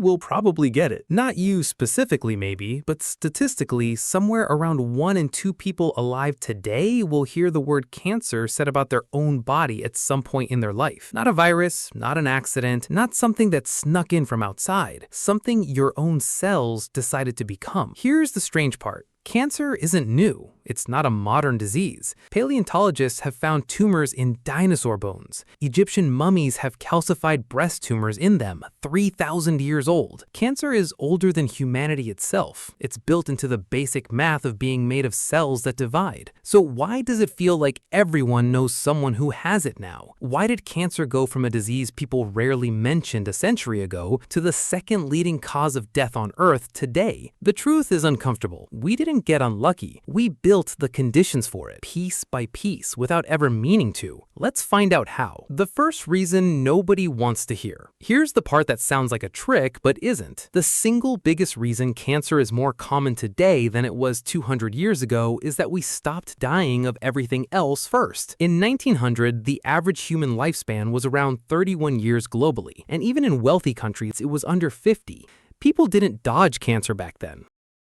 will probably get it. Not you specifically maybe, but statistically, somewhere around 1 in 2 people alive today will hear the word cancer said about their own body at some point in their life. Not a virus, not an accident, not something that snuck in from outside, something your own cells decided to become. Here's the strange part. Cancer isn't new. It's not a modern disease. Paleontologists have found tumors in dinosaur bones. Egyptian mummies have calcified breast tumors in them, 3,000 years old. Cancer is older than humanity itself. It's built into the basic math of being made of cells that divide. So why does it feel like everyone knows someone who has it now? Why did cancer go from a disease people rarely mentioned a century ago to the second leading cause of death on Earth today? The truth is uncomfortable. We didn't get unlucky. We built the conditions for it, piece by piece, without ever meaning to. Let's find out how. The first reason nobody wants to hear. Here's the part that sounds like a trick, but isn't. The single biggest reason cancer is more common today than it was 200 years ago is that we stopped dying of everything else first. In 1900, the average human lifespan was around 31 years globally, and even in wealthy countries, it was under 50. People didn't dodge cancer back then.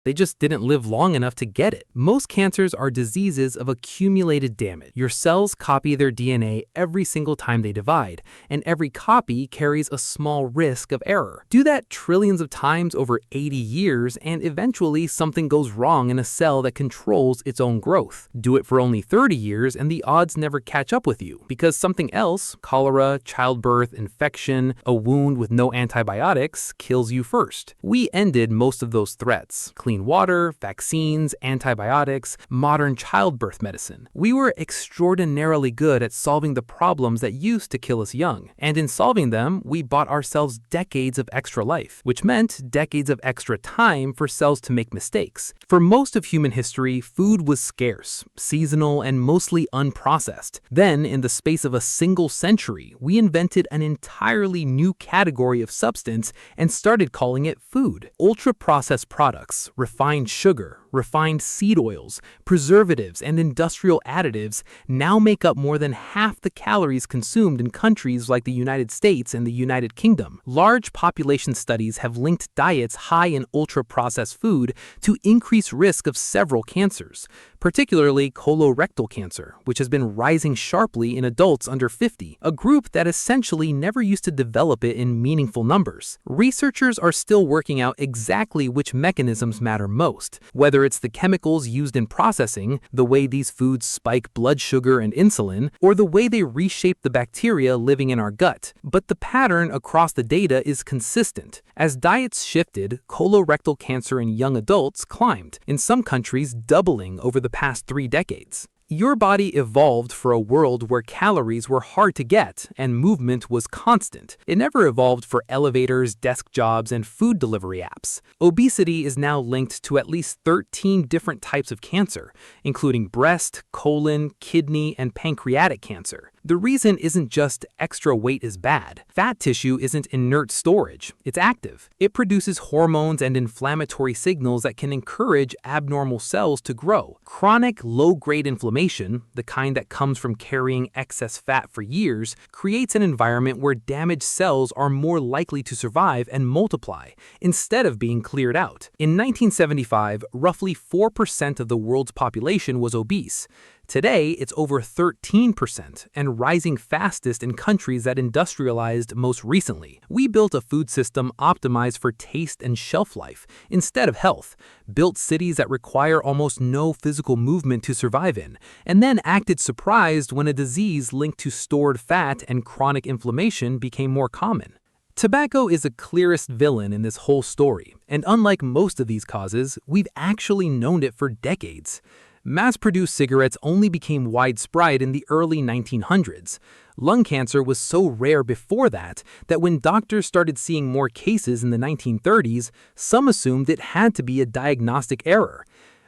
They just didn't live long enough to get it. Most cancers are diseases of accumulated damage. Your cells copy their DNA every single time they divide, and every copy carries a small risk of error. Do that trillions of times over 80 years, and eventually something goes wrong in a cell that controls its own growth. Do it for only 30 years, and the odds never catch up with you, because something else, cholera, childbirth, infection, a wound with no antibiotics, kills you first. We ended most of those threats. Clean water, vaccines, antibiotics, modern childbirth medicine. We were extraordinarily good at solving the problems that used to kill us young. And in solving them, we bought ourselves decades of extra life, which meant decades of extra time for cells to make mistakes. For most of human history, food was scarce, seasonal, and mostly unprocessed. Then, in the space of a single century, we invented an entirely new category of substance and started calling it food. Ultra-processed products, refined sugar, refined seed oils, preservatives, and industrial additives now make up more than half the calories consumed in countries like the United States and the United Kingdom. Large population studies have linked diets high in ultra-processed food to increased risk of several cancers, particularly colorectal cancer, which has been rising sharply in adults under 50, a group that essentially never used to develop it in meaningful numbers. Researchers are still working out exactly which mechanisms matter most, whether it's the chemicals used in processing, the way these foods spike blood sugar and insulin, or the way they reshape the bacteria living in our gut. But the pattern across the data is consistent. As diets shifted, colorectal cancer in young adults climbed, in some countries doubling over the past 3 decades. Your body evolved for a world where calories were hard to get and movement was constant. It never evolved for elevators, desk jobs, and food delivery apps. Obesity is now linked to at least 13 different types of cancer, including breast, colon, kidney, and pancreatic cancer. The reason isn't just extra weight is bad. Fat tissue isn't inert storage, it's active. It produces hormones and inflammatory signals that can encourage abnormal cells to grow. Chronic low-grade inflammation, the kind that comes from carrying excess fat for years, creates an environment where damaged cells are more likely to survive and multiply, instead of being cleared out. In 1975, roughly 4% of the world's population was obese. Today, it's over 13% and rising fastest in countries that industrialized most recently. We built a food system optimized for taste and shelf life instead of health, built cities that require almost no physical movement to survive in, and then acted surprised when a disease linked to stored fat and chronic inflammation became more common. Tobacco is the clearest villain in this whole story, and unlike most of these causes, we've actually known it for decades. Mass-produced cigarettes only became widespread in the early 1900s. Lung cancer was so rare before that when doctors started seeing more cases in the 1930s, some assumed it had to be a diagnostic error.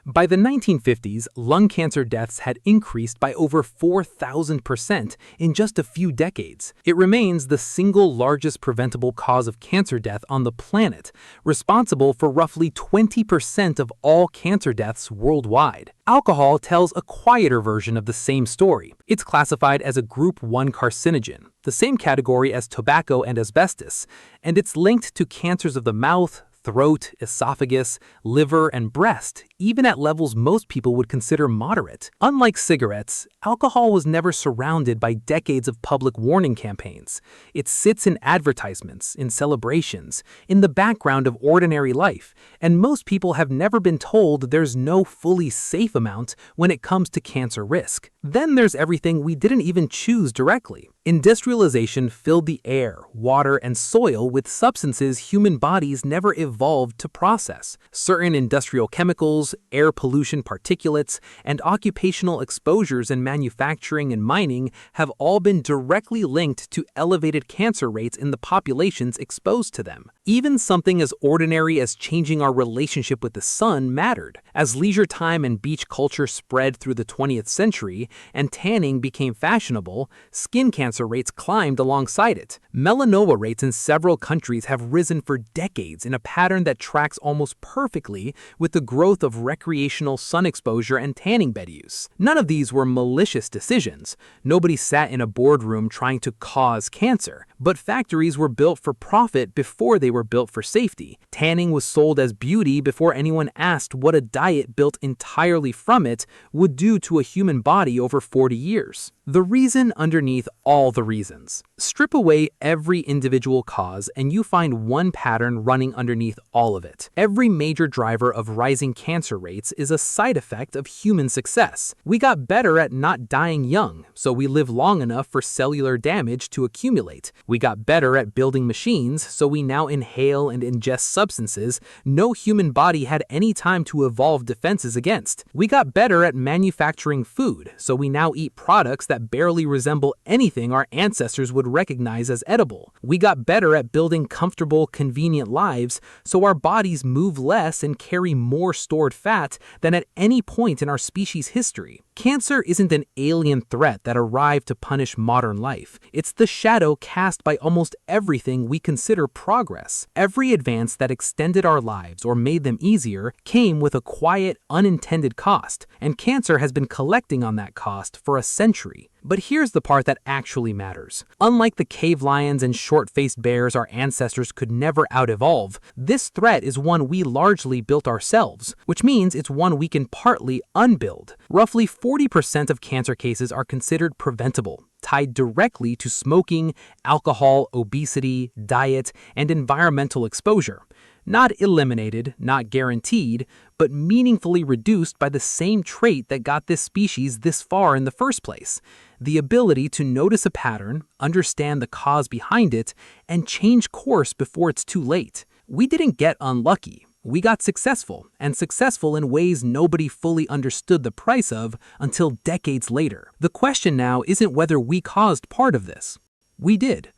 By the 1950s, lung cancer deaths had increased by over 4,000% in just a few decades. It remains the single largest preventable cause of cancer death on the planet, responsible for roughly 20% of all cancer deaths worldwide. Alcohol tells a quieter version of the same story. It's classified as a Group 1 carcinogen, the same category as tobacco and asbestos, and it's linked to cancers of the mouth, throat, esophagus, liver, and breast, even at levels most people would consider moderate. Unlike cigarettes, alcohol was never surrounded by decades of public warning campaigns. It sits in advertisements, in celebrations, in the background of ordinary life, and most people have never been told there's no fully safe amount when it comes to cancer risk. Then there's everything we didn't even choose directly. Industrialization filled the air, water, and soil with substances human bodies never evolved to process. Certain industrial chemicals, air pollution particulates, and occupational exposures in manufacturing and mining have all been directly linked to elevated cancer rates in the populations exposed to them. Even something as ordinary as changing our relationship with the sun mattered. As leisure time and beach culture spread through the 20th century and tanning became fashionable, skin cancer rates climbed alongside it. Melanoma rates in several countries have risen for decades in a pattern that tracks almost perfectly with the growth of recreational sun exposure and tanning bed use. None of these were malicious decisions. Nobody sat in a boardroom trying to cause cancer, but factories were built for profit before they were built for safety. Tanning was sold as beauty before anyone asked what a diet built entirely from it would do to a human body over 40 years. The reason underneath all the reasons. Strip away every individual cause and you find one pattern running underneath all of it. Every major driver of rising cancer rates is a side effect of human success. We got better at not dying young, so we live long enough for cellular damage to accumulate. We got better at building machines, so we now inhale and ingest substances no human body had any time to evolve defenses against. We got better at manufacturing food, so we now eat products that barely resemble anything our ancestors would recognize as edible. We got better at building comfortable, convenient lives, so our bodies move less and carry more stored fat than at any point in our species' history. Cancer isn't an alien threat that arrived to punish modern life. It's the shadow cast by almost everything we consider progress. Every advance that extended our lives or made them easier came with a quiet, unintended cost, and cancer has been collecting on that cost for a century. But here's the part that actually matters. Unlike the cave lions and short-faced bears our ancestors could never out-evolve, this threat is one we largely built ourselves, which means it's one we can partly unbuild. Roughly 40% of cancer cases are considered preventable, tied directly to smoking, alcohol, obesity, diet, and environmental exposure. Not eliminated, not guaranteed, but meaningfully reduced by the same trait that got this species this far in the first place: the ability to notice a pattern, understand the cause behind it, and change course before it's too late. We didn't get unlucky. We got successful, and successful in ways nobody fully understood the price of until decades later. The question now isn't whether we caused part of this. We did.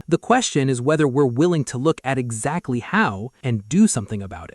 The question is whether we're willing to look at exactly how and do something about it.